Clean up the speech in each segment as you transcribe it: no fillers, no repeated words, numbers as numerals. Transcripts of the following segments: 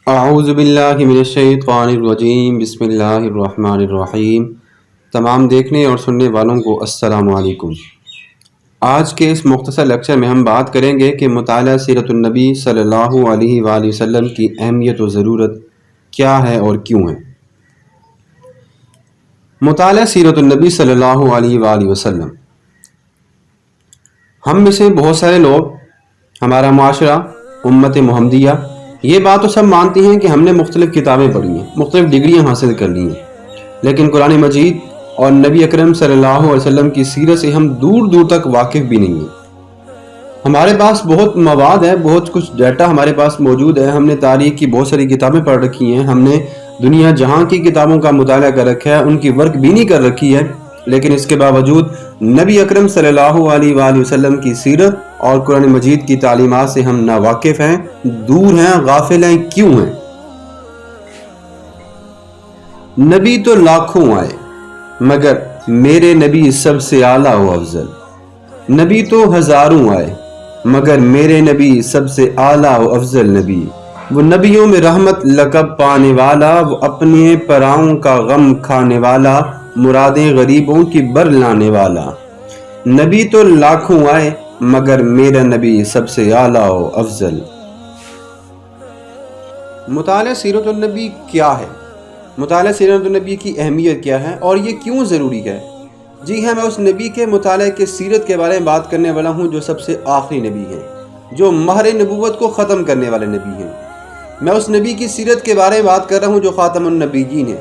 اعوذ باللہ من الشیطان الرجیم بسم اللہ الرحمن الرحیم۔ تمام دیکھنے اور سننے والوں کو السلام علیکم۔ آج کے اس مختصر لیکچر میں ہم بات کریں گے کہ مطالعہ سیرت النبی صلی اللہ علیہ وآلہ وسلم کی اہمیت و ضرورت کیا ہے اور کیوں ہے۔ مطالعہ سیرت النبی صلی اللہ علیہ وآلہ وسلم، ہم میں سے بہت سارے لوگ، ہمارا معاشرہ، امت محمدیہ، یہ بات تو سب مانتی ہیں کہ ہم نے مختلف کتابیں پڑھی ہیں، مختلف ڈگریاں حاصل کر لی ہیں، لیکن قرآن مجید اور نبی اکرم صلی اللہ علیہ وسلم کی سیرت سے ہم دور دور تک واقف بھی نہیں ہیں۔ ہمارے پاس بہت مواد ہے، بہت کچھ ڈیٹا ہمارے پاس موجود ہے، ہم نے تاریخ کی بہت ساری کتابیں پڑھ رکھی ہیں، ہم نے دنیا جہاں کی کتابوں کا مطالعہ کر رکھا ہے، ان کی ورک بھی نہیں کر رکھی ہے، لیکن اس کے باوجود نبی اکرم صلی اللہ علیہ وآلہ وسلم کی سیرت اور قرآن مجید کی تعلیمات سے ہم ناواقف ہیں، دور ہیں، غافل ہیں۔ کیوں ہیں؟ نبی تو لاکھوں آئے مگر میرے نبی سب سے اعلیٰ و افضل، نبی تو ہزاروں آئے مگر میرے نبی سب سے اعلیٰ و افضل نبی، وہ نبیوں میں رحمت لقب پانے والا، وہ اپنے پراؤں کا غم کھانے والا، مرادیں غریبوں کی بر لانے والا۔ نبی تو لاکھوں آئے مگر میرا نبی سب سے اعلیٰ و افضل۔ مطالعہ سیرت النبی کیا ہے؟ مطالعہ سیرت النبی کی اہمیت کیا ہے اور یہ کیوں ضروری ہے؟ جی ہاں، میں اس نبی کے مطالعے کے سیرت کے بارے میں بات کرنے والا ہوں جو سب سے آخری نبی ہیں، جو مہر نبوت کو ختم کرنے والے نبی ہیں۔ میں اس نبی کی سیرت کے بارے میں بات کر رہا ہوں جو خاتم النبیین ہے۔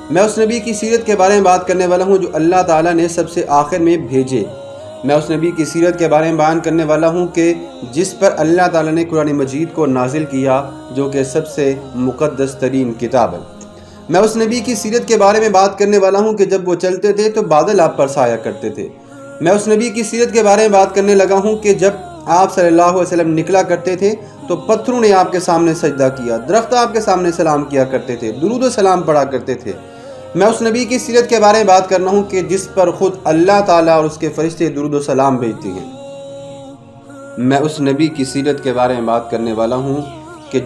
میں اس نبی کی سیرت کے بارے میں بات کرنے والا ہوں جو اللہ تعالیٰ نے سب سے آخر میں بھیجے۔ میں اس نبی کی سیرت کے بارے میں بیان کرنے والا ہوں کہ جس پر اللہ تعالیٰ نے قرآن مجید کو نازل کیا، جو کہ سب سے مقدس ترین کتاب ہے۔ میں اس نبی کی سیرت کے بارے میں بات کرنے والا ہوں کہ جب وہ چلتے تھے تو بادل آپ پر سایہ کرتے تھے۔ میں اس نبی کی سیرت کے بارے میں بات کرنے لگا ہوں کہ جب آپ صلی اللہ علیہ وسلم نکلا کرتے تھے تو پتھروں نے آپ کے سامنے سجدہ کیا، درخت آپ کے سامنے سلام کیا کرتے تھے، درود و سلام پڑھا کرتے تھے۔ میں اس نبی کی سیرت کے بارے میں بات کرنا ہوں کہ جس پر خود اللہ تعالیٰ اور اس کے فرشتے درود و سلام بھیجتے ہیں۔ میں اس نبی کی سیرت کے بارے میں بات کرنے والا ہوں کہ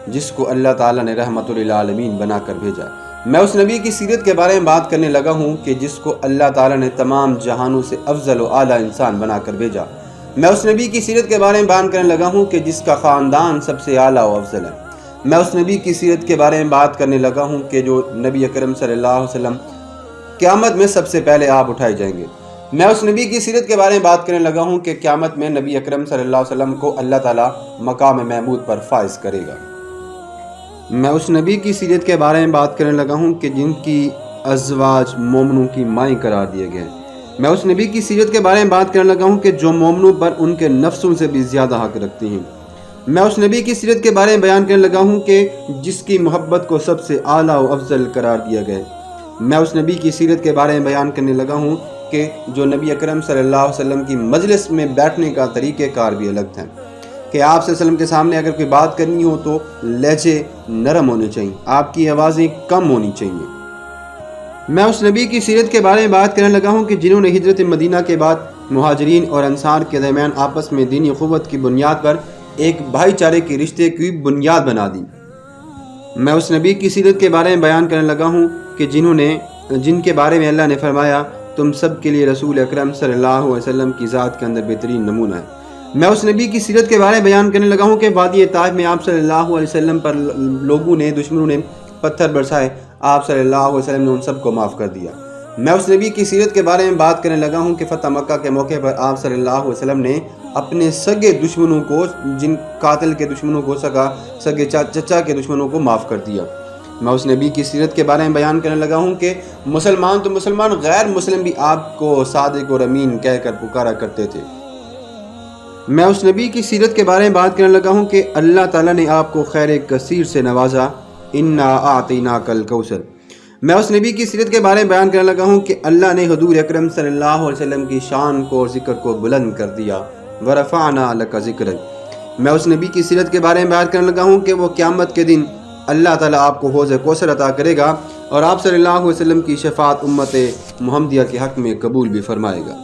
جس کو اللہ تعالیٰ نے رحمت للعالمین بنا کر بھیجا۔ میں اس نبی کی سیرت کے بارے میں بات کرنے لگا ہوں کہ جس کو اللہ تعالیٰ نے تمام جہانوں سے افضل و اعلیٰ انسان بنا کر بھیجا۔ میں اس نبی کی سیرت کے بارے میں بیان کرنے لگا ہوں کہ جس کا خاندان سب سے اعلیٰ و افضل ہے۔ میں اس نبی کی سیرت کے بارے میں بات کرنے لگا ہوں کہ جو نبی اکرم صلی اللہ علیہ وسلم قیامت میں سب سے پہلے آپ اٹھائے جائیں گے۔ میں اس نبی کی سیرت کے بارے میں بات کرنے لگا ہوں کہ قیامت میں نبی اکرم صلی اللہ علیہ وسلم کو اللہ تعالیٰ مقام محمود پر فائز کرے گا۔ میں اس نبی کی سیرت کے بارے میں بات کرنے لگا ہوں کہ جن کی ازواج مومنوں کی مائیں قرار دیے گئے۔ میں اس نبی کی سیرت کے بارے میں بات کرنے لگا ہوں کہ جو مومنوں پر ان کے نفسوں سے بھی زیادہ حق رکھتی ہیں۔ میں اس نبی کی سیرت کے بارے میں بیان کرنے لگا ہوں کہ جس کی محبت کو سب سے اعلیٰ و افضل قرار دیا گیا۔ میں اس نبی کی سیرت کے بارے میں بیان کرنے لگا ہوں کہ جو نبی اکرم صلی اللہ علیہ وسلم کی مجلس میں بیٹھنے کا طریقہ کار بھی الگ تھا، کہ آپ صلی اللہ علیہ وسلم کے سامنے اگر کوئی بات کرنی ہو تو لہجے نرم ہونے چاہیے، آپ کی آوازیں کم ہونی چاہیے۔ میں اس نبی کی سیرت کے بارے میں بات کرنے لگا ہوں کہ جنہوں نے ہجرت مدینہ کے بعد مہاجرین اور انصار کے درمیان آپس میں دینی اخوت کی بنیاد پر ایک بھائی چارے کے رشتے کی بنیاد بنا دی۔ میں اس نبی کی سیرت کے بارے میں بیان کرنے لگا ہوں کہ جن کے بارے میں اللہ نے فرمایا تم سب کے لیے رسول اکرم صلی اللہ علیہ وسلم کی ذات کے اندر بہترین نمونہ ہے۔ میں اس نبی کی سیرت کے بارے میں بیان کرنے لگا ہوں کہ وادی طائف میں آپ صلی اللہ علیہ وسلم پر دشمنوں نے پتھر برسائے، آپ صلی اللہ علیہ وسلم نے ان سب کو معاف کر دیا۔ میں اس نبی کی سیرت کے بارے میں بات کرنے لگا ہوں کہ فتح مکہ کے موقع پر آپ صلی اللہ علیہ وسلم نے اپنے سگے دشمنوں کو، جن قاتل کے دشمنوں کو، سگے چچا کے دشمنوں کو معاف کر دیا۔ میں اس نبی کی سیرت کے بارے میں بیان کرنے لگا ہوں کہ مسلمان تو مسلمان، غیر مسلم بھی آپ کو صادق اور امین کہہ کر پکارا کرتے تھے۔ میں اس نبی کی سیرت کے بارے میں بات کرنے لگا ہوں کہ اللہ تعالیٰ نے آپ کو خیر کثیر سے نوازا، انا اعطیناک الکوثر۔ میں اس نبی کی سیرت کے بارے میں بیان کرنے لگا ہوں کہ اللہ نے حضور اکرم صلی اللہ علیہ وسلم کی شان کو اور ذکر کو بلند کر دیا، ورفعنا لک ذکرک۔ میں اس نبی کی سیرت کے بارے میں بیان کرنے لگا ہوں کہ وہ قیامت کے دن اللہ تعالیٰ آپ کو حوض کوثر عطا کرے گا اور آپ صلی اللہ علیہ وسلم کی شفاعت امت محمدیہ کے حق میں قبول بھی فرمائے گا۔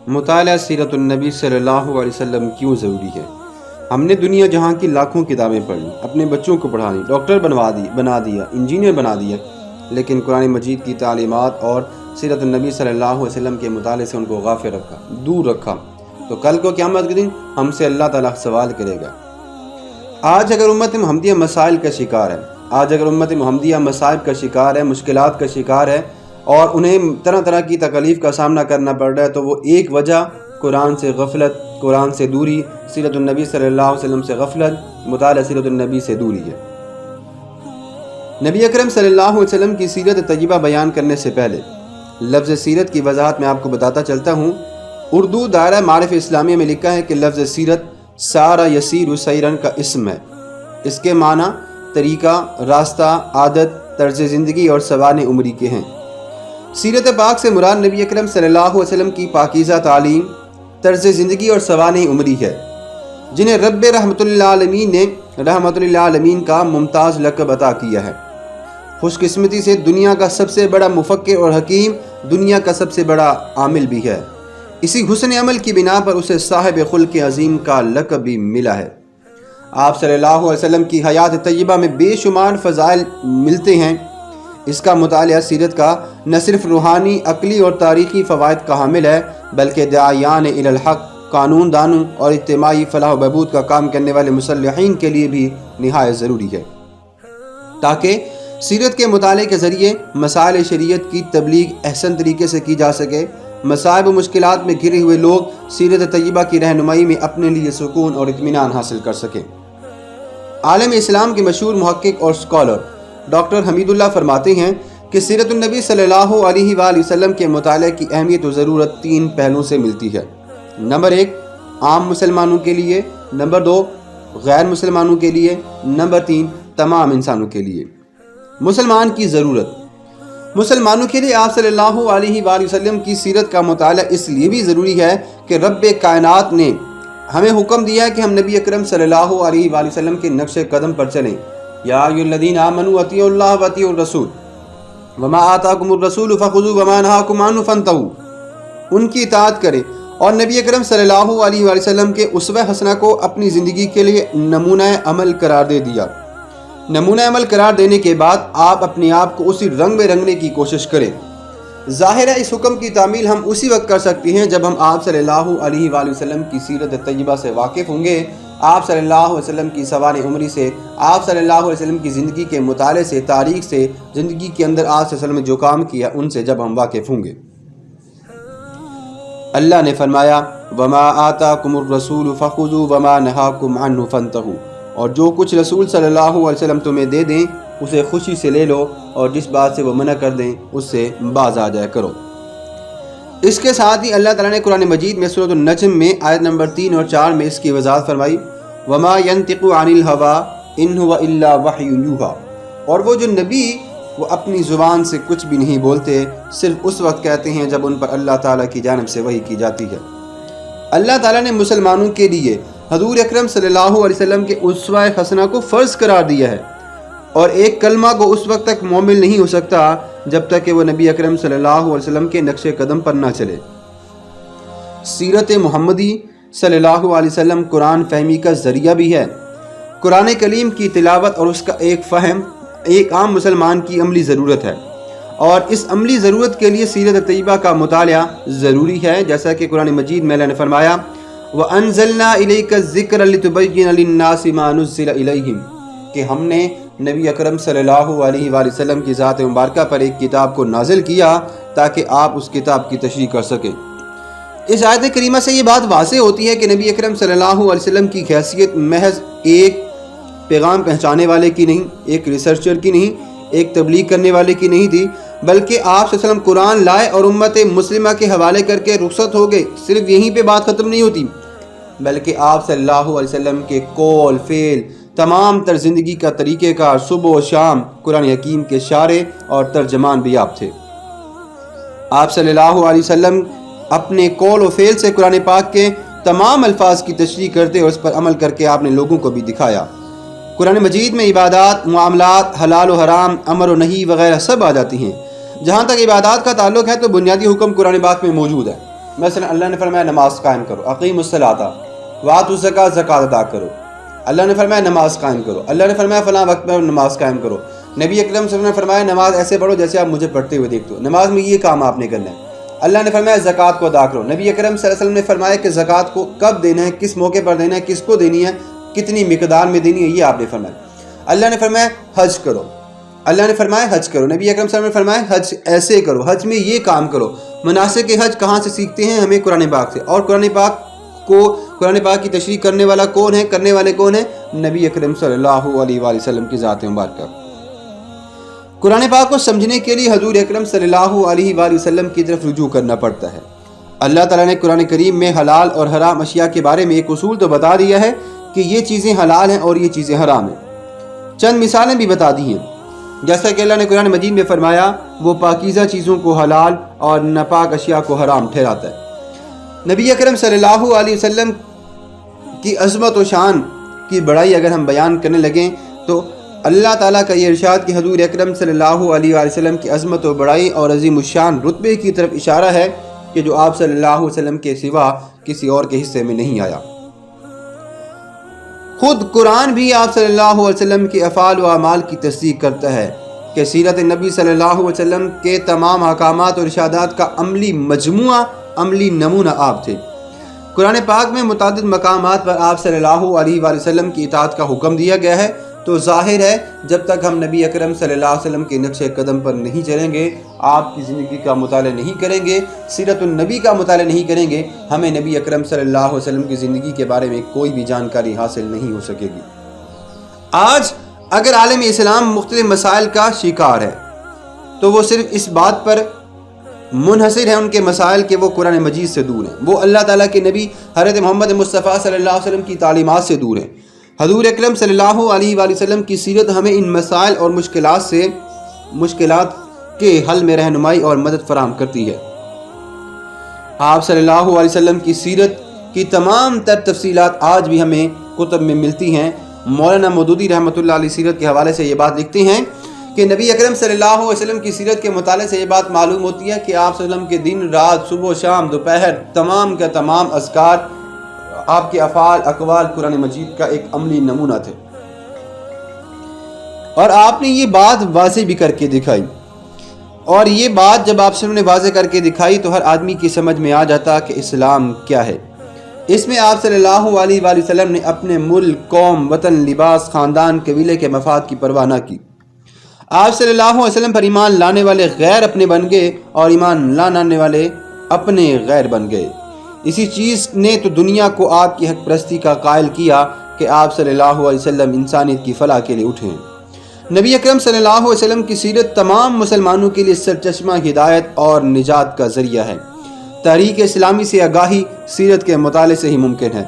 مطالعہ سیرت النبی صلی اللہ علیہ وسلم کیوں ضروری ہے؟ ہم نے دنیا جہاں کی لاکھوں کتابیں پڑھ لی، اپنے بچوں کو پڑھا دی، ڈاکٹر بنا دیا، انجینئر بنا دیا، لیکن قرآن مجید کی تعلیمات اور سیرت النبی صلی اللہ علیہ وسلم کے مطالعے سے ان کو غافل رکھا، دور رکھا، تو کل کو قیامت کے دن ہم سے اللہ تعالیٰ سوال کرے گا۔ آج اگر امت محمدیہ مسائل کا شکار ہے، آج اگر امت محمدیہ مصائب کا شکار ہے، مشکلات کا شکار ہے اور انہیں طرح طرح کی تکالیف کا سامنا کرنا پڑ رہا ہے، تو وہ ایک وجہ قرآن سے غفلت، قرآن سے دوری، سیرت النبی صلی اللہ علیہ وسلم سے غفلت، مطالعہ سیرت النبی سے دوری ہے۔ نبی اکرم صلی اللہ علیہ وسلم کی سیرت طیبہ بیان کرنے سے پہلے لفظ سیرت کی وضاحت میں آپ کو بتاتا چلتا ہوں۔ اردو دائرہ معارف اسلامیہ میں لکھا ہے کہ لفظ سیرت سارا یسیر سیرن کا اسم ہے۔ اس کے معنی طریقہ، راستہ، عادت، طرز زندگی اور سوانح عمری کے ہیں۔ سیرت پاک سے مراد نبی اکرم صلی اللہ علیہ وسلم کی پاکیزہ تعلیم، طرز زندگی اور سوانح عمری ہے، جنہیں رب رحمت للعالمین نے رحمت للعالمین کا ممتاز لقب عطا کیا ہے۔ خوش قسمتی سے دنیا کا سب سے بڑا مفکر اور حکیم دنیا کا سب سے بڑا عامل بھی ہے۔ اسی حسن عمل کی بنا پر اسے صاحب خلق عظیم کا لقب بھی ملا ہے۔ آپ صلی اللہ علیہ وسلم کی حیات طیبہ میں بے شمار فضائل ملتے ہیں۔ اس کا مطالعہ سیرت کا نہ صرف روحانی، عقلی اور تاریخی فوائد کا حامل ہے، بلکہ داعیان الی الحق، قانون دانوں اور اجتماعی فلاح و بہبود کا کام کرنے والے مصلحین کے لیے بھی نہایت ضروری ہے، تاکہ سیرت کے مطالعے کے ذریعے مسائل شریعت کی تبلیغ احسن طریقے سے کی جا سکے، مصائب و مشکلات میں گھرے ہوئے لوگ سیرت طیبہ کی رہنمائی میں اپنے لیے سکون اور اطمینان حاصل کر سکیں۔ عالم اسلام کے مشہور محقق اور اسکالر ڈاکٹر حمید اللہ فرماتے ہیں کہ سیرت النبی صلی اللہ علیہ وآلہ وسلم کے مطالعے کی اہمیت و ضرورت تین پہلوؤں سے ملتی ہے۔ نمبر 1 عام مسلمانوں کے لیے، نمبر 2 غیر مسلمانوں کے لیے، نمبر 3 تمام انسانوں کے لیے۔ مسلمان کی ضرورت۔ مسلمانوں کے لیے آپ صلی اللہ علیہ وآلہ وسلم کی سیرت کا مطالعہ اس لیے بھی ضروری ہے کہ رب کائنات نے ہمیں حکم دیا ہے کہ ہم نبی اکرم صلی اللہ علیہ وآلہ وسلم کے نقش قدم پر چلیں۔ یا ایھا الذین آمنوا اطیعوا اللہ واطیعوا الرسول وما آتاکم الرسول فخذوہ وما نہاکم عنہ فانتہوا۔ ان کی اطاعت کریں اور نبی اکرم صلی اللہ علیہ وآلہ وسلم کے اسوہ حسنہ کو اپنی زندگی کے لیے نمونہ عمل قرار دے دیا۔ نمونہ عمل قرار دینے کے بعد آپ اپنے آپ کو اسی رنگ میں رنگنے کی کوشش کریں۔ ظاہر ہے اس حکم کی تعمیل ہم اسی وقت کر سکتے ہیں جب ہم آپ صلی اللہ علیہ وآلہ وسلم کی سیرت طیبہ سے واقف ہوں گے، آپ صلی اللہ علیہ وسلم کی سوانح عمری سے، آپ صلی اللہ علیہ وسلم کی زندگی کے مطالعے سے، تاریخ سے، زندگی کے اندر آپ صلی اللہ علیہ وسلم نے جو کام کیا ان سے جب ہم واقف ہوں گے۔ اللہ نے فرمایا وما آتاکم الرسول فخذوا وما نہاکم عنہ فانتہوا، اور جو کچھ رسول صلی اللہ علیہ وسلم تمہیں دے دیں اسے خوشی سے لے لو، اور جس بات سے وہ منع کر دیں اس سے باز آ جایا کرو۔ اس کے ساتھ ہی اللہ تعالیٰ نے قرآن مجید میں سورۃ النجم میں آیت نمبر 3 اور 4 میں اس کی وضاحت فرمائی وما ينطق عن الهوى ان هو الا وحی یوحى، اور وہ جو نبی وہ اپنی زبان سے کچھ بھی نہیں بولتے، صرف اس وقت کہتے ہیں جب ان پر اللہ تعالیٰ کی جانب سے وحی کی جاتی ہے۔ اللہ تعالیٰ نے مسلمانوں کے لیے حضور اکرم صلی اللہ علیہ وسلم کے اسوہ حسنہ کو فرض قرار دیا ہے، اور ایک کلمہ کو اس وقت تک مومن نہیں ہو سکتا جب تک کہ وہ نبی اکرم صلی اللہ علیہ وسلم کے نقش قدم پر نہ چلے۔ سیرت محمدی صلی اللہ علیہ وسلم قرآن فہمی کا ذریعہ بھی ہے۔ قرآن کریم کی تلاوت اور اس کا ایک فہم ایک عام مسلمان کی عملی ضرورت ہے، اور اس عملی ضرورت کے لیے سیرت طیبہ کا مطالعہ ضروری ہے، جیسا کہ قرآن مجید میں اللہ نے فرمایا وَأَنزَلْنَا إِلَيْكَ الذِّكْرَ لِتُبَيِّنَ لِلنَّاسِ مَا نُزِّلَ إِلَيْهِمْ، کہ ہم نے نبی اکرم صلی اللہ علیہ وآلہ وسلم کی ذات مبارکہ پر ایک کتاب کو نازل کیا تاکہ آپ اس کتاب کی تشریح کر سکیں۔ اس آیت کریمہ سے یہ بات واضح ہوتی ہے کہ نبی اکرم صلی اللہ علیہ وسلم کی حیثیت محض ایک پیغام پہنچانے والے کی نہیں، ایک ریسرچر کی نہیں، ایک تبلیغ کرنے والے کی نہیں تھی، بلکہ آپ صلی اللہ علیہ وسلم قرآن لائے اور امت مسلمہ کے حوالے کر کے رخصت ہو گئے۔ صرف یہیں پہ بات ختم نہیں ہوتی، بلکہ آپ صلی اللہ علیہ وسلم کے قول، فعل، تمام تر زندگی کا طریقہ کار، صبح و شام قرآن حکیم کے شارح اور ترجمان بھی آپ تھے۔ آپ صلی اللہ علیہ وسلم اپنے قول و فعل سے قرآن پاک کے تمام الفاظ کی تشریح کرتے اور اس پر عمل کر کے آپ نے لوگوں کو بھی دکھایا۔ قرآن مجید میں عبادات، معاملات، حلال و حرام، امر و نہی وغیرہ سب آ جاتی ہیں۔ جہاں تک عبادات کا تعلق ہے تو بنیادی حکم قرآن پاک میں موجود ہے۔ مثلا اللہ نے فرمایا نماز قائم کرو، اقیموا الصلاۃ وآتوا الزکاۃ، زکوٰۃ ادا کرو۔ اللہ نے فرمایا نماز قائم کرو، اللہ نے فرمایا فلاں وقت میں نماز قائم کرو، نبی اکرم صلی اللہ علیہ وسلم نے فرمایا نماز ایسے پڑھو جیسے آپ مجھے پڑھتے ہوئے دیکھتے ہو، نماز میں یہ کام آپ نے کرنا ہے۔ اللہ نے فرمایا زکوٰۃ کو ادا کرو، نبی اکرم صلی اللہ علیہ وسلم نے فرمایا کہ زکوٰۃ کو کب دینا ہے، کس موقع پر دینا ہے، کس کو دینی ہے، کتنی مقدار میں دینی ہے، یہ آپ نے فرمایا۔ اللہ نے فرمایا حج کرو، اللہ نے فرمایا حج کرو، نبی اکرم صلی اللہ علیہ وسلم نے فرمایا حج ایسے کرو، حج میں یہ کام کرو۔ مناسک حج کہاں سے سیکھتے ہیں؟ ہمیں قرآن پاک سے، اور قرآن پاک کی تشریح کرنے والا کون ہے، کرنے والے کون ہیں؟ نبی اکرم صلی اللہ علیہ وآلہ وسلم کی ذات مبارکہ۔ قرآن پاک کو سمجھنے کے لیے حضور اکرم صلی اللہ علیہ وآلہ وسلم کی طرف رجوع کرنا پڑتا ہے۔ اللہ تعالیٰ نے قرآن کریم میں حلال اور حرام اشیاء کے بارے میں ایک اصول تو بتا دیا ہے کہ یہ چیزیں حلال ہیں اور یہ چیزیں حرام ہیں، چند مثالیں بھی بتا دی ہیں، جیسا کہ اللہ نے قرآن مجید میں فرمایا وہ پاکیزہ چیزوں کو حلال اور ناپاک اشیاء کو حرام ٹھہراتا ہے۔ نبی اکرم صلی اللہ علیہ وسلم کی عظمت و شان کی بڑائی اگر ہم بیان کرنے لگیں تو اللہ تعالیٰ کا یہ ارشاد کہ حضور اکرم صلی اللہ علیہ وسلم کی عظمت و بڑائی اور عظیم الشان رتبے کی طرف اشارہ ہے کہ جو آپ صلی اللہ علیہ وسلم کے سوا کسی اور کے حصے میں نہیں آیا۔ خود قرآن بھی آپ صلی اللہ علیہ وسلم کے افعال و اعمال کی تصدیق کرتا ہے کہ سیرت نبی صلی اللہ علیہ وسلم کے تمام احکامات اور ارشادات کا عملی مجموعہ، عملی نمونہ آپ تھے۔ قرآن پاک میں متعدد مقامات پر آپ صلی اللہ علیہ وآلہ وسلم کی اطاعت کا حکم دیا گیا ہے، تو ظاہر ہے جب تک ہم نبی اکرم صلی اللہ علیہ وسلم کے نقش قدم پر نہیں چلیں گے، آپ کی زندگی کا مطالعہ نہیں کریں گے، سیرت النبی کا مطالعہ نہیں کریں گے، ہمیں نبی اکرم صلی اللہ علیہ وسلم کی زندگی کے بارے میں کوئی بھی جانکاری حاصل نہیں ہو سکے گی۔ آج اگر عالم اسلام مختلف مسائل کا شکار ہے تو وہ صرف اس بات پر منحصر ہے ان کے مسائل کہ وہ قرآن مجید سے دور ہیں، وہ اللہ تعالیٰ کے نبی حضرت محمد مصطفیٰ صلی اللہ علیہ وسلم کی تعلیمات سے دور ہیں۔ حضور اکرم صلی اللہ علیہ وآلہ وسلم کی سیرت ہمیں ان مسائل اور مشکلات کے حل میں رہنمائی اور مدد فراہم کرتی ہے۔ آپ صلی اللہ علیہ وسلم کی سیرت کی تمام تر تفصیلات آج بھی ہمیں کتب میں ملتی ہیں۔ مولانا مودودی رحمۃ اللہ علیہ سیرت کے حوالے سے یہ بات لکھتے ہیں کہ نبی اکرم صلی اللہ علیہ وسلم کی سیرت کے مطالعے سے یہ بات معلوم ہوتی ہے کہ آپ صلی اللہ علیہ وسلم کے دن رات، صبح و شام، دوپہر، تمام کا تمام اذکار، آپ کے افعال اقوال قرآن مجید کا ایک عملی نمونہ تھے، اور آپ نے یہ بات واضح بھی کر کے دکھائی، اور یہ بات جب آپ نے واضح کر کے دکھائی تو ہر آدمی کی سمجھ میں آ جاتا کہ اسلام کیا ہے۔ اس میں آپ صلی اللہ علیہ وآلہ وسلم نے اپنے ملک، قوم، وطن، لباس، خاندان، قبیلے کے مفاد کی پرواہ نہ کی۔ آپ صلی اللہ علیہ وسلم پر ایمان لانے والے غیر اپنے بن گئے اور ایمان نہ لانے والے اپنے غیر بن گئے۔ اسی چیز نے تو دنیا کو آپ کی حق پرستی کا قائل کیا کہ آپ صلی اللہ علیہ وسلم انسانیت کی فلاح کے لیے اٹھے ہیں۔ نبی اکرم صلی اللہ علیہ وسلم کی سیرت تمام مسلمانوں کے لیے سرچشمہ ہدایت اور نجات کا ذریعہ ہے۔ تحریک اسلامی سے آگاہی سیرت کے مطالعے سے ہی ممکن ہے۔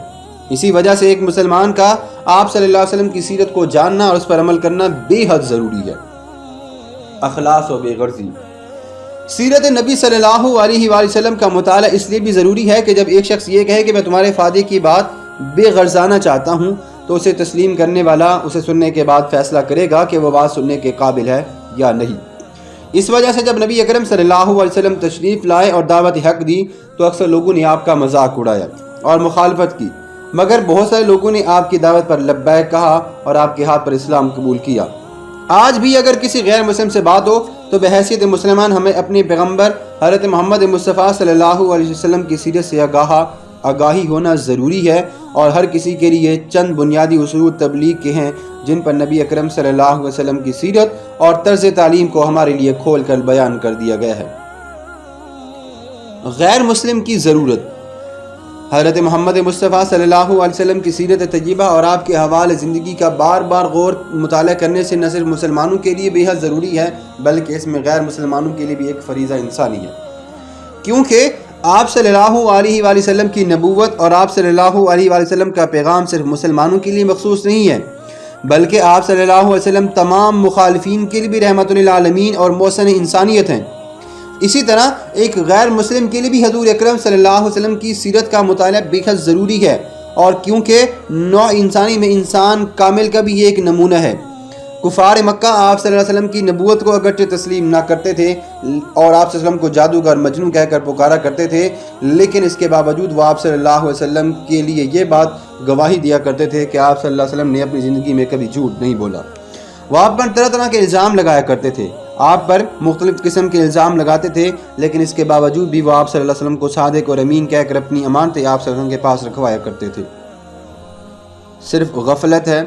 اسی وجہ سے ایک مسلمان کا آپ صلی اللہ علیہ وسلم کی سیرت کو جاننا اور اس پر عمل کرنا بے حد ضروری ہے۔ اخلاص و بے غرضی۔ سیرت نبی صلی اللہ علیہ وآلہ وسلم کا مطالعہ اس لیے بھی ضروری ہے کہ جب ایک شخص یہ کہے کہ میں تمہارے فائدے کی بات بے غرضانہ چاہتا ہوں تو اسے تسلیم کرنے والا اسے سننے کے بعد فیصلہ کرے گا کہ وہ بات سننے کے قابل ہے یا نہیں۔ اس وجہ سے جب نبی اکرم صلی اللہ علیہ وسلم تشریف لائے اور دعوت حق دی تو اکثر لوگوں نے آپ کا مذاق اڑایا اور مخالفت کی، مگر بہت سارے لوگوں نے آپ کی دعوت پر لبیک کہا اور آپ کے ہاتھ پر اسلام قبول کیا۔ آج بھی اگر کسی غیر مسلم سے بات ہو تو بحیثیت مسلمان ہمیں اپنے پیغمبر حضرت محمد مصطفیٰ صلی اللہ علیہ وسلم کی سیرت سے آگاہی ہونا ضروری ہے، اور ہر کسی کے لیے چند بنیادی اصول تبلیغ کے ہیں جن پر نبی اکرم صلی اللہ علیہ وسلم کی سیرت اور طرز تعلیم کو ہمارے لیے کھول کر بیان کر دیا گیا ہے۔ غیر مسلم کی ضرورت۔ حضرت محمد مصطفیٰ صلی اللہ علیہ وسلم کی سیرت طیبہ اور آپ کے حوالے زندگی کا بار بار غور مطالعہ کرنے سے نہ صرف مسلمانوں کے لیے بے حد ضروری ہے بلکہ اس میں غیر مسلمانوں کے لیے بھی ایک فریضہ انسانی ہے، کیونکہ آپ صلی اللہ علیہ وآلہ وسلم کی نبوت اور آپ صلی اللہ علیہ وآلہ وسلم کا پیغام صرف مسلمانوں کے لیے مخصوص نہیں ہے بلکہ آپ صلی اللہ علیہ وسلم تمام مخالفین کے لیے بھی رحمت للعالمین اور محسن انسانیت ہیں۔ اسی طرح ایک غیر مسلم کے لیے بھی حضور اکرم صلی اللہ علیہ وسلم کی سیرت کا مطالعہ بے حد ضروری ہے، اور کیونکہ نوع انسانی میں انسان کامل کا بھی یہ ایک نمونہ ہے۔ کفار مکہ آپ صلی اللہ علیہ وسلم کی نبوت کو اگرچہ تسلیم نہ کرتے تھے اور آپ صلی اللہ علیہ وسلم کو جادوگر مجنون کہہ کر پکارا کرتے تھے، لیکن اس کے باوجود وہ آپ صلی اللہ علیہ وسلم کے لیے یہ بات گواہی دیا کرتے تھے کہ آپ صلی اللہ علیہ وسلم نے اپنی زندگی میں کبھی جھوٹ نہیں بولا۔ وہ آپ پر طرح طرح کے الزام لگایا کرتے تھے، آپ پر مختلف قسم کے الزام لگاتے تھے، لیکن اس کے باوجود بھی وہ آپ صلی اللہ علیہ وسلم کو صادق اور امین کہہ کر اپنی امانتیں آپ صلی اللہ علیہ وسلم کے پاس رکھوایا کرتے تھے۔ صرف غفلت ہے،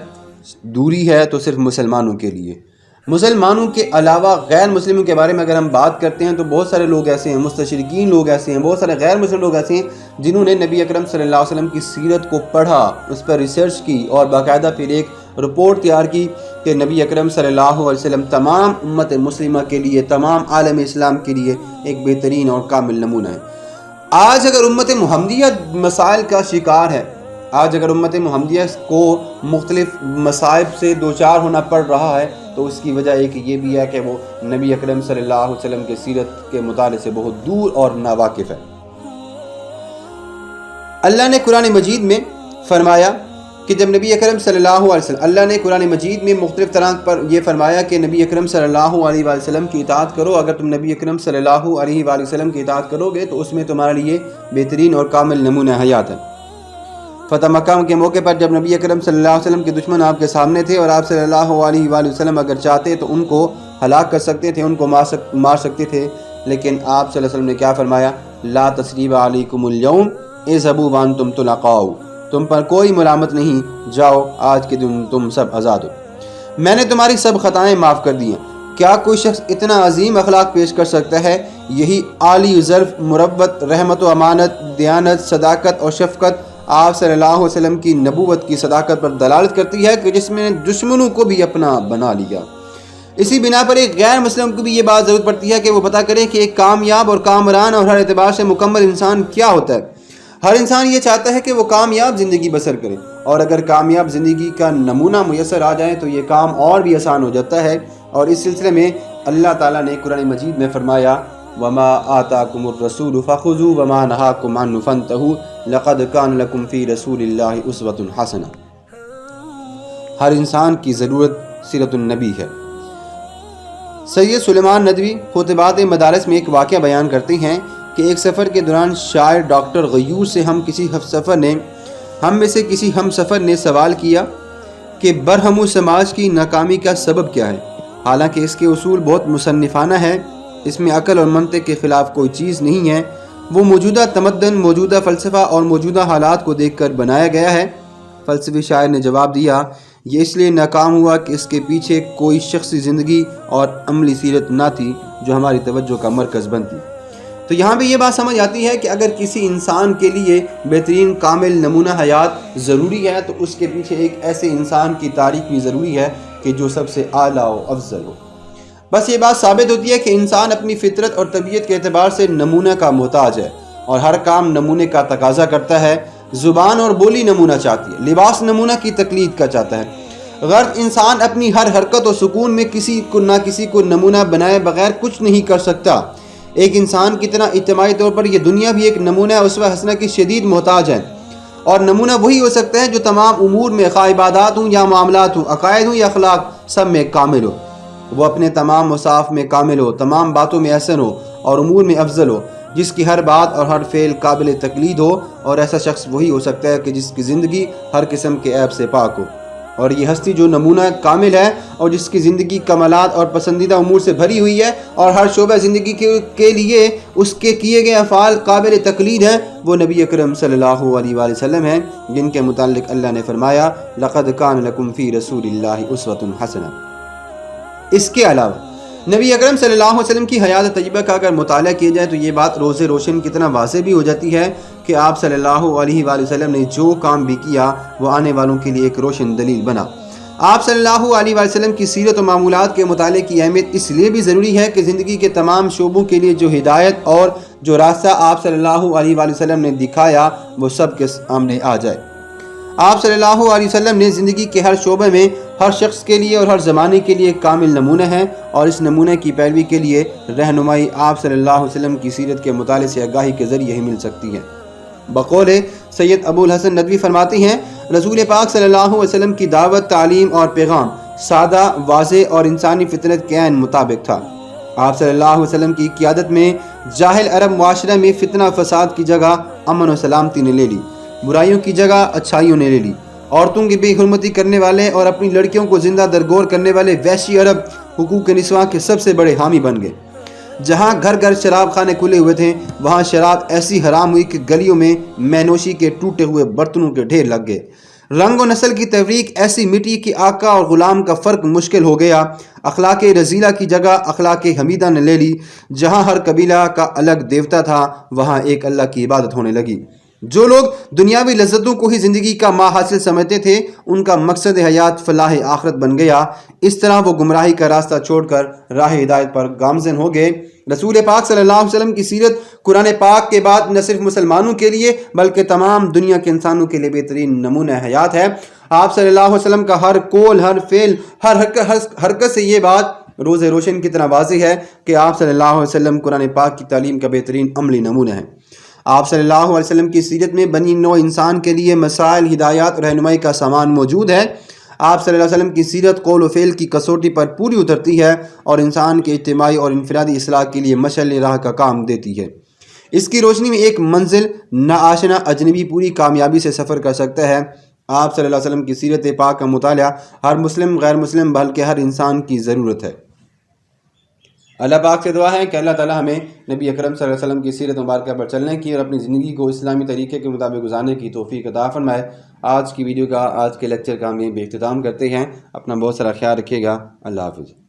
دوری ہے تو صرف مسلمانوں کے لیے۔ مسلمانوں کے علاوہ غیر مسلموں کے بارے میں اگر ہم بات کرتے ہیں تو بہت سارے لوگ ایسے ہیں، مستشرقین لوگ ایسے ہیں، بہت سارے غیر مسلم لوگ ایسے ہیں جنہوں نے نبی اکرم صلی اللہ علیہ وسلم کی سیرت کو پڑھا، اس پر ریسرچ کی اور باقاعدہ پھر ایک رپورٹ تیار کی کہ نبی اکرم صلی اللہ علیہ وسلم تمام امت مسلمہ کے لیے، تمام عالم اسلام کے لیے ایک بہترین اور کامل نمونہ ہے۔ آج اگر امت محمدیہ مسائل کا شکار ہے، آج اگر امت محمدیہ کو مختلف مصائب سے دوچار ہونا پڑ رہا ہے تو اس کی وجہ ایک یہ بھی ہے کہ وہ نبی اکرم صلی اللہ علیہ وسلم کے سیرت کے مطالعے سے بہت دور اور ناواقف ہے۔ اللہ نے قرآن مجید میں فرمایا کہ جب نبی اکرم صلی اللہ علیہ وسلم، اللہ نے قرآن مجید میں مختلف طرح پر یہ فرمایا کہ نبی اکرم صلی اللہ علیہ وسلم کی اطاعت کرو، اگر تم نبی اکرم صلی اللہ علیہ وسلم کی اطاعت کرو گے تو اس میں تمہارے لیے بہترین اور کامل نمونہ حیات ہے۔ فتح مکہ کے موقع پر جب نبی اکرم صلی اللہ علیہ وسلم کے دشمن آپ کے سامنے تھے اور آپ صلی اللہ علیہ وسلم اگر چاہتے تو ان کو ہلاک کر سکتے تھے، ان کو مار سکتے تھے، لیکن آپ صلی اللہ علیہ وسلم نے کیا فرمایا؟ لا تثریب علیکم اليوم اذهبوا وانتم طلقاء، تم پر کوئی ملامت نہیں، جاؤ آج کے دن تم سب آزاد ہو، میں نے تمہاری سب خطائیں معاف کر دی ہیں۔ کیا کوئی شخص اتنا عظیم اخلاق پیش کر سکتا ہے؟ یہی عالی ظرف، مروت، رحمت و امانت، دیانت، صداقت اور شفقت آپ صلی اللہ علیہ وسلم کی نبوت کی صداقت پر دلالت کرتی ہے کہ جس میں دشمنوں کو بھی اپنا بنا لیا۔ اسی بنا پر ایک غیر مسلم کو بھی یہ بات ضرورت پڑتی ہے کہ وہ پتہ کرے کہ ایک کامیاب اور کامران اور ہر اعتبار سے مکمل انسان کیا ہوتا ہے۔ ہر انسان یہ چاہتا ہے کہ وہ کامیاب زندگی بسر کرے، اور اگر کامیاب زندگی کا نمونہ میسر آ جائے تو یہ کام اور بھی آسان ہو جاتا ہے۔ اور اس سلسلے میں اللہ تعالیٰ نے قرآن مجید میں فرمایا وَمَا آتَاكُمُ الرَّسُولُ فَخُذُوا وَمَا نَهَاكُمْ عَنْهُ فَانْتَهُوا لَقَدْ كَانَ لَكُمْ فِي رَسُولِ اللَّهِ أُسْوَةٌ حَسَنَةٌ۔ ہر انسان کی ضرورت سیرت النبی ہے۔ سید سلیمان ندوی خطبات مدارس میں ایک واقعہ بیان کرتے ہیں کہ ایک سفر کے دوران شاعر ڈاکٹر غیور سے ہم میں سے کسی ہم سفر نے سوال کیا کہ برہم و سماج کی ناکامی کا سبب کیا ہے؟ حالانکہ اس کے اصول بہت مصنفانہ ہے، اس میں عقل اور منطق کے خلاف کوئی چیز نہیں ہے، وہ موجودہ تمدن، موجودہ فلسفہ اور موجودہ حالات کو دیکھ کر بنایا گیا ہے۔ فلسفی شاعر نے جواب دیا، یہ اس لیے ناکام ہوا کہ اس کے پیچھے کوئی شخصی زندگی اور عملی سیرت نہ تھی جو ہماری توجہ کا مرکز بنتی۔ تو یہاں بھی یہ بات سمجھ آتی ہے کہ اگر کسی انسان کے لیے بہترین کامل نمونہ حیات ضروری ہے تو اس کے پیچھے ایک ایسے انسان کی تاریخ بھی ضروری ہے کہ جو سب سے اعلیٰ و افضل ہو۔ بس یہ بات ثابت ہوتی ہے کہ انسان اپنی فطرت اور طبیعت کے اعتبار سے نمونہ کا محتاج ہے، اور ہر کام نمونے کا تقاضا کرتا ہے۔ زبان اور بولی نمونہ چاہتی ہے، لباس نمونہ کی تقلید کا چاہتا ہے۔ غرض انسان اپنی ہر حرکت و سکون میں کسی کو نمونہ بنائے بغیر کچھ نہیں کر سکتا۔ ایک انسان کی طرح اجتماعی طور پر یہ دنیا بھی ایک نمونہ اسوہ حسنہ کی شدید محتاج ہے، اور نمونہ وہی ہو سکتا ہے جو تمام امور میں، خواہ عبادات ہوں یا معاملات ہوں، عقائد ہوں یا اخلاق، سب میں کامل ہو۔ وہ اپنے تمام مصاف میں کامل ہو، تمام باتوں میں احسن ہو اور امور میں افضل ہو، جس کی ہر بات اور ہر فعل قابل تقلید ہو، اور ایسا شخص وہی ہو سکتا ہے کہ جس کی زندگی ہر قسم کے عیب سے پاک ہو۔ اور یہ ہستی جو نمونہ کامل ہے اور جس کی زندگی کمالات اور پسندیدہ امور سے بھری ہوئی ہے اور ہر شعبہ زندگی کے لیے اس کے کیے گئے افعال قابل تقلید ہیں، وہ نبی اکرم صلی اللہ علیہ وسلم ہیں، جن کے متعلق اللہ نے فرمایا لَقَدْ كَانَ لَكُمْ فِي رَسُولِ اللَّهِ أُسْوَةٌ حَسَنَةٌ۔ اس کے علاوہ نبی اکرم صلی اللہ علیہ وسلم کی حیات طیبہ کا اگر مطالعہ کیا جائے تو یہ بات روز روشن کتنا واضح بھی ہو جاتی ہے کہ آپ صلی اللہ علیہ وسلم نے جو کام بھی کیا وہ آنے والوں کے لیے ایک روشن دلیل بنا۔ آپ صلی اللہ علیہ وسلم کی سیرت و معمولات کے مطالعے کی اہمیت اس لیے بھی ضروری ہے کہ زندگی کے تمام شعبوں کے لیے جو ہدایت اور جو راستہ آپ صلی اللہ علیہ وسلم نے دکھایا وہ سب کے سامنے آ جائے۔ آپ صلی اللہ علیہ وسلم نے زندگی کے ہر شعبے میں ہر شخص کے لیے اور ہر زمانے کے لیے کامل نمونہ ہے، اور اس نمونے کی پیروی کے لیے رہنمائی آپ صلی اللہ علیہ وسلم کی سیرت کے مطالعے سے آگاہی کے ذریعے ہی مل سکتی ہے۔ بقول سید ابو الحسن ندوی فرماتے ہیں، رسول پاک صلی اللہ علیہ وسلم کی دعوت، تعلیم اور پیغام سادہ، واضح اور انسانی فطرت کے عین مطابق تھا۔ آپ صلی اللہ علیہ وسلم کی قیادت میں جاہل عرب معاشرے میں فتنہ فساد کی جگہ امن و سلامتی نے لے لی، برائیوں کی جگہ اچھائیوں نے لے لی۔ عورتوں کی بے حرمتی کرنے والے اور اپنی لڑکیوں کو زندہ درگور کرنے والے وحشی عرب حقوق نسواں کے سب سے بڑے حامی بن گئے۔ جہاں گھر گھر شراب خانے کھلے ہوئے تھے، وہاں شراب ایسی حرام ہوئی کہ گلیوں میں مینوشی کے ٹوٹے ہوئے برتنوں کے ڈھیر لگ گئے۔ رنگ و نسل کی تفریق ایسی مٹی کہ آقا اور غلام کا فرق مشکل ہو گیا۔ اخلاق رذیلہ کی جگہ اخلاق حمیدہ نے لے لی۔ جہاں ہر قبیلہ کا الگ دیوتا تھا، وہاں ایک اللہ کی عبادت ہونے لگی۔ جو لوگ دنیاوی لذتوں کو ہی زندگی کا حاصل سمجھتے تھے، ان کا مقصد حیات فلاح آخرت بن گیا۔ اس طرح وہ گمراہی کا راستہ چھوڑ کر راہ ہدایت پر گامزن ہو گئے۔ رسول پاک صلی اللہ علیہ وسلم کی سیرت قرآن پاک کے بعد نہ صرف مسلمانوں کے لیے بلکہ تمام دنیا کے انسانوں کے لیے بہترین نمونہ حیات ہے۔ آپ صلی اللہ علیہ وسلم کا ہر قول، ہر فعل، ہر حرکت سے یہ بات روز روشن کی طرح واضح ہے کہ آپ صلی اللہ علیہ وسلم قرآن پاک کی تعلیم کا بہترین عملی نمونہ ہے۔ آپ صلی اللہ علیہ وسلم کی سیرت میں بنی نوع انسان کے لیے مسائل، ہدایات اور رہنمائی کا سامان موجود ہے۔ آپ صلی اللہ علیہ وسلم کی سیرت قول و فعل کی کسوٹی پر پوری اترتی ہے اور انسان کے اجتماعی اور انفرادی اصلاح کے لیے مشعل راہ کا کام دیتی ہے۔ اس کی روشنی میں ایک منزل ناآشنا اجنبی پوری کامیابی سے سفر کر سکتا ہے۔ آپ صلی اللہ علیہ وسلم کی سیرت پاک کا مطالعہ ہر مسلم، غیر مسلم بلکہ ہر انسان کی ضرورت ہے۔ اللہ پاک سے دعا ہے کہ اللہ تعالیٰ ہمیں نبی اکرم صلی اللہ علیہ وسلم کی سیرت مبارکہ پر چلنے کی اور اپنی زندگی کو اسلامی طریقے کے مطابق گزارنے کی توفیق عطا فرمائے۔ آج کی ویڈیو کا، آج کے لیکچر کا ہم یہیں پہ اختتام کرتے ہیں۔ اپنا بہت سارا خیال رکھیے گا۔ اللہ حافظ۔